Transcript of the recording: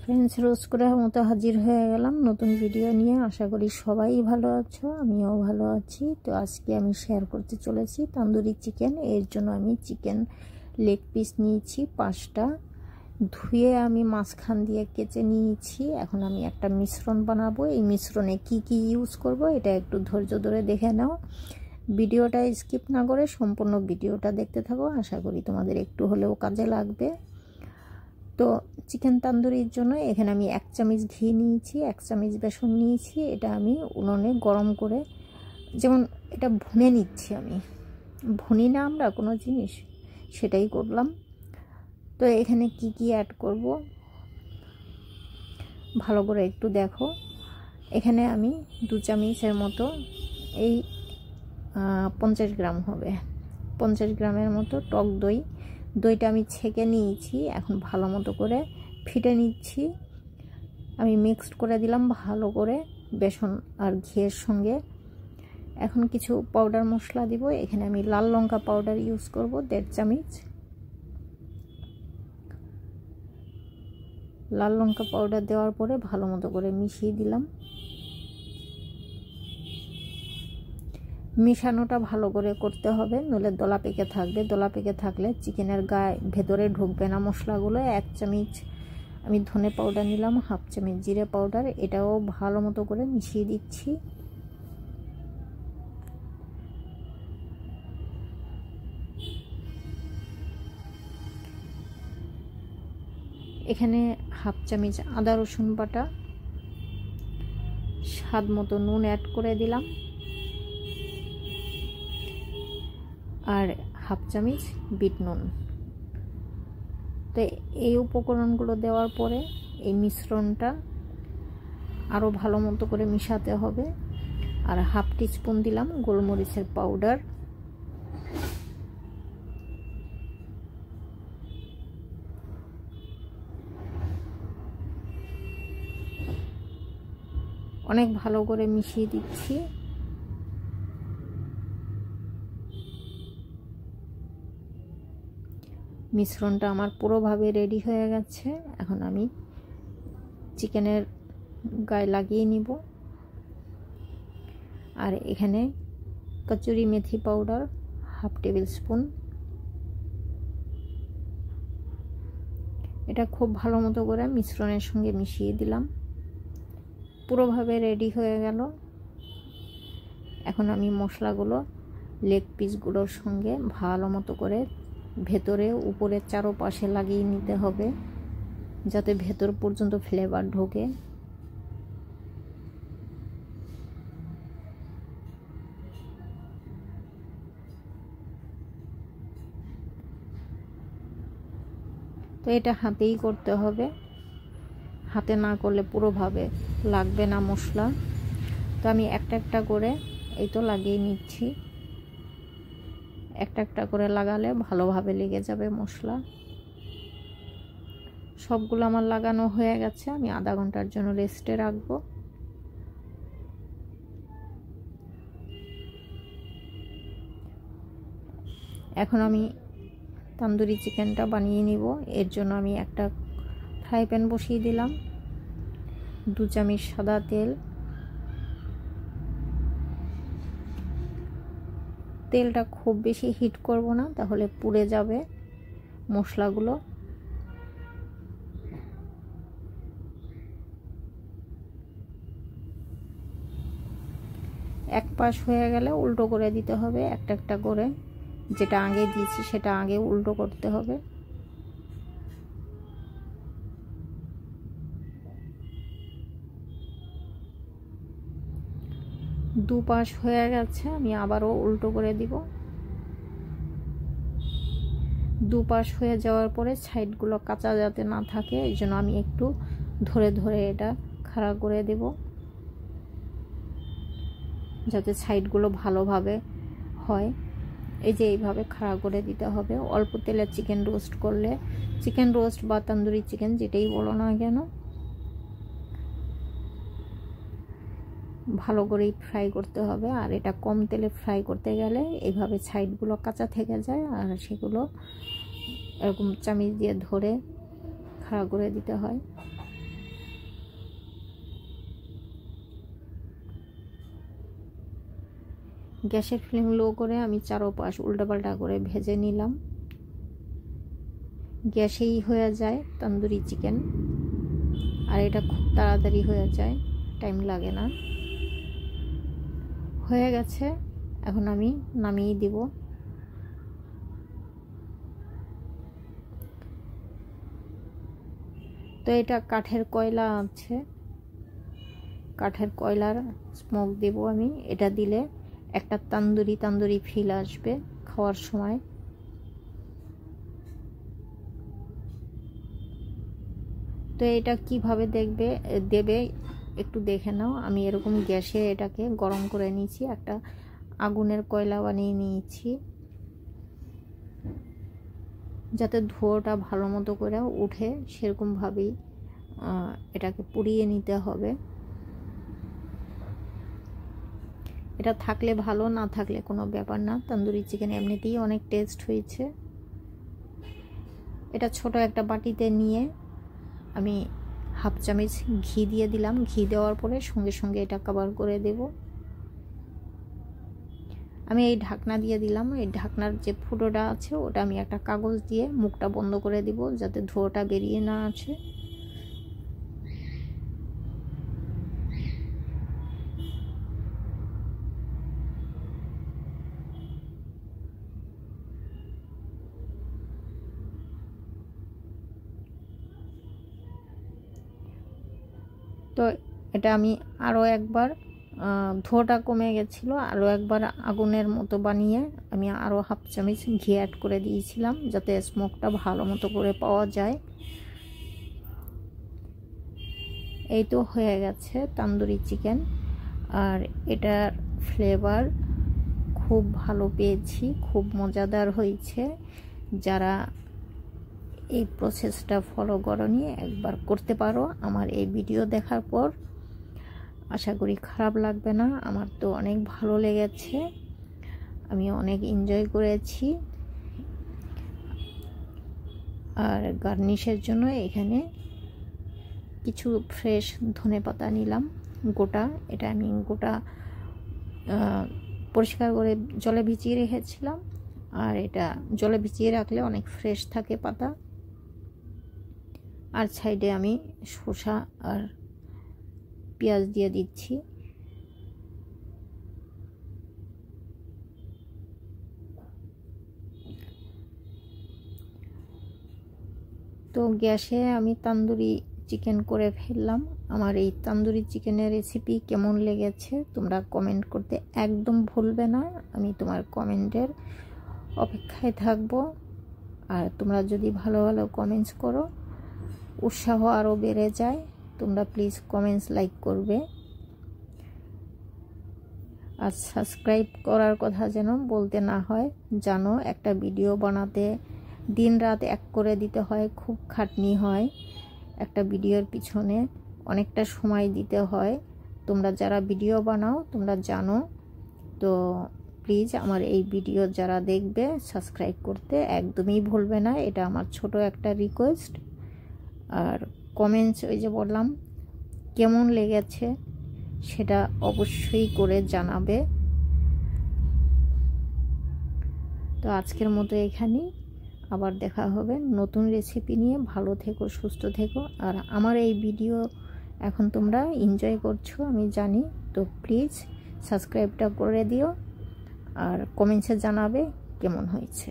Friends, রোজ করার মতো হাজির হয়ে গেলাম নতুন ভিডিও নিয়ে। আশা করি সবাই ভালো আছো, আমিও ভালো আছি। তো আজকে আমি শেয়ার করতে চলেছি তন্দুরি চিকেন। এর জন্য আমি চিকেন লেগ পিস নিয়েছি 5টা, ধুয়ে আমি মাঝখান দিয়ে কেচে নিয়েছি। এখন আমি একটা মিশ্রণ বানাবো। এই মিশ্রণে কি কি ইউজ করব এটা একটু ধৈর্য ধরে দেখে নাও। ভিডিওটা স্কিপ না করে সম্পূর্ণ ভিডিওটা দেখতে থাকো, আশা করি তোমাদের একটু হলেও কাজে লাগবে। তো চিকেন তন্দুরির জন্য এখানে আমি 1 চামচ ঘি নিয়েছি, 1 চামচ বেসন নিয়েছি। এটা আমি উনুনে গরম করে, যেমন এটা ভুনে নিচ্ছি, আমি ভুনি না আমরা কোনো জিনিস, সেটাই করলাম। তো এখানে কি কি অ্যাড করব ভালো করে একটু দেখো। এখানে আমি 2 চামচের মতো, এই 50 গ্রাম হবে, 50 গ্রামের মতো টক দই। দইটা আমি ছেঁকে নিয়েছি, এখন ভালো মতো করে ফিটে নিচ্ছি। আমি মিক্সড করে দিলাম ভালো করে বেসন আর ঘিয়ের সঙ্গে। এখন কিছু পাউডার মশলা দিব। এখানে আমি লাল লঙ্কা পাউডার ইউজ করব 1.5 চামচ। লাল লঙ্কা পাউডার দেওয়ার পরে ভালো মতো করে মিশিয়ে দিলাম। মিশানোটা ভালো করে করতে হবে, নইলে দলা পেকে থাকবে। দলা পেকে থাকলে চিকেনের গায়ে ভেতরে ঢুকবে না মশলাগুলো। 1 চামচ আমি ধনে পাউডার নিলাম, 1/2 চামচ জিরে পাউডার, এটাও ভালো মতো করে মিশিয়ে দিচ্ছি। এখানে 1/2 চামচ আদা রসুন বাটা, স্বাদ মতো নুন অ্যাড করে দিলাম, আর 1/2 চামচ বিট নুন। তো এই উপকরণগুলো দেওয়ার পরে এই মিশ্রণটা আরও ভালো মতো করে মিশাতে হবে। আর 1/2 টিস্পুন দিলাম গোলমরিচের পাউডার। অনেক ভালো করে মিশিয়ে দিচ্ছি। মিশ্রণটা আমার পুরোভাবে রেডি হয়ে গেছে। এখন আমি চিকেনের গায়ে লাগিয়ে নিব। আর এখানে কচুরি মেথি পাউডার 1/2 টেবিল স্পুন, এটা খুব ভালো মতো করে মিশ্রণের সঙ্গে মিশিয়ে দিলাম। পুরোভাবে রেডি হয়ে গেল। এখন আমি মশলাগুলো লেগ পিসগুলোর সঙ্গে ভালো মতো করে ভেতরে উপরে চারপাশে লাগিয়ে নিতে হবে, যাতে ভেতর পর্যন্ত ফ্লেভার ঢোকে। তো এটা হাতেই করতে হবে, হাতে না করলে পুরোভাবে লাগবে না মশলা। তো আমি একটা একটা করে এই তো লাগিয়ে নিচ্ছি। একটা একটা করে লাগালে ভালোভাবে লেগে যাবে মশলা। সবগুলো আমার লাগানো হয়ে গেছে। আমি আধা ঘন্টার জন্য রেস্টে রাখবো। এখন আমি তন্দুরি চিকেনটা বানিয়ে নিব। এর জন্য আমি একটা ফ্রাই প্যান বসিয়ে দিলাম, 2 চামচ সাদা তেল। তেলটা খুব বেশি হিট করব না, তাহলে পুড়ে যাবে মশলাগুলো। এক পাশ হয়ে গেলে উল্টো করে দিতে হবে, একটা একটা করে। যেটা আগে দিয়েছি সেটা আগে উল্টো করতে হবে। দু পাশ হয়ে গেছে, আমি আবারও উল্টো করে দিব। দু পাশ হয়ে যাওয়ার পরে সাইডগুলো কাঁচা যাতে না থাকে, এই জন্য আমি একটু ধরে ধরে এটা খাড়া করে দেব, যাতে সাইডগুলো ভালোভাবে হয়। এই যে এইভাবে খাড়া করে দিতে হবে। অল্প তেলে চিকেন রোস্ট করলে, চিকেন রোস্ট বা তন্দুরি চিকেন যেটাই বলো না কেন, ভালো করেই ফ্রাই করতে হবে। আর এটা কম তেলে ফ্রাই করতে গেলে এইভাবে সাইডগুলো কাঁচা থেকে যায়, আর সেগুলো এরকম চামচ দিয়ে ধরে খাড়া করে দিতে হয়। গ্যাসের ফ্লেম লো করে আমি চারোপাশ উল্টাপাল্টা করে ভেজে নিলাম। গ্যাসেই হয়ে যায় তন্দুরি চিকেন, আর এটা খুব তাড়াতাড়ি হয়ে যায়, টাইম লাগে না। হয়ে গেছে, এখন আমি নামিয়ে দিব। তো এটা কাঠের কয়লা আছে, কাঠের কয়লার স্মোক দেব আমি। এটা দিলে একটা তান্দুরি ফিল আসবে খাওয়ার সময়। তো এটা কিভাবে দেবে একটু দেখে নাও। আমি এরকম গ্যাসে এটাকে গরম করে নিয়েছি, একটা আগুনের কয়লা বানিয়ে নিয়েছি, যাতে ধোঁয়াটা ভালো মতো করে উঠে, সেরকমভাবেই এটাকে পুড়িয়ে নিতে হবে। এটা থাকলে ভালো, না থাকলে কোনো ব্যাপার না। তন্দুরি চিকেন এমনিতেই অনেক টেস্ট হয়েছে। এটা ছোট একটা বাটিতে নিয়ে আমি হাফ চামচ ঘি দিয়ে দিলাম। ঘি দেওয়ার পরে সঙ্গে সঙ্গে এটা কভার করে দেব। আমি এই ঢাকনা দিয়ে দিলাম। এই ঢাকনার যে ফুটোটা আছে ওটা আমি একটা কাগজ দিয়ে মুখটা বন্ধ করে দিব, যাতে ধোঁয়াটা বেরিয়ে না আসে। তো এটা আমি আরও একবার, ধোঁয়াটা কমে গেছিলো, আরও একবার আগুনের মতো বানিয়ে আমি আরও হাফ চামচ ঘি অ্যাড করে দিয়েছিলাম, যাতে স্মোকটা ভালো মতো করে পাওয়া যায়। এই তো হয়ে গেছে তন্দুরি চিকেন। আর এটার ফ্লেভার খুব ভালো পেয়েছি, খুব মজাদার হয়েছে। যারা এই প্রসেসটা ফলো করনি একবার করতে পারো আমার এই ভিডিও দেখার পর। আশা করি খারাপ লাগবে না, আমার তো অনেক ভালো লেগেছে, আমি অনেক এনজয় করেছি। আর গার্নিশের জন্য এখানে কিছু ফ্রেশ ধনেপাতা নিলাম গোটা। এটা আমি গোটা পরিষ্কার করে জলে ভিজিয়ে রেখেছিলাম, আর এটা জলে ভিজিয়ে রাখলে অনেক ফ্রেশ থাকে পাতা। আর সাইডে আমি শসা আর পেঁয়াজ দিয়ে দিচ্ছি। তো গ্যাসে আমি তন্দুরি চিকেন করে ফেললাম। আমার এই তন্দুরি চিকেনের রেসিপি কেমন লেগেছে তোমরা কমেন্ট করতে একদম ভুলবে না। আমি তোমার কমেন্টের অপেক্ষায় থাকব। আর তোমরা যদি ভালো ভালো কমেন্টস করো, উৎসাহ আরও বেড়ে যায়। তোমরা প্লিজ কমেন্টস লাইক করবে। আর সাবস্ক্রাইব করার কথা যেন বলতে না হয়। জানো একটা ভিডিও বানাতে দিন রাত এক করে দিতে হয়, খুব খাটনি হয়। একটা ভিডিওর পিছনে অনেকটা সময় দিতে হয়। তোমরা যারা ভিডিও বানাও তোমরা জানো। তো প্লিজ আমার এই ভিডিও যারা দেখবে সাবস্ক্রাইব করতে একদমই ভুলবে না, এটা আমার ছোট একটা রিকোয়েস্ট। আর কমেন্টস ওই যে বললাম কেমন লেগেছে সেটা অবশ্যই করে জানাবে। তো আজকের মতো এখানেই, আবার দেখা হবে নতুন রেসিপি নিয়ে। ভালো থেকো, সুস্থ থেকো। আর আমার এই ভিডিও এখন তোমরা এনজয় করছো আমি জানি, তো প্লিজ সাবস্ক্রাইবটা করে দিও আর কমেন্টসে জানাবে কেমন হয়েছে।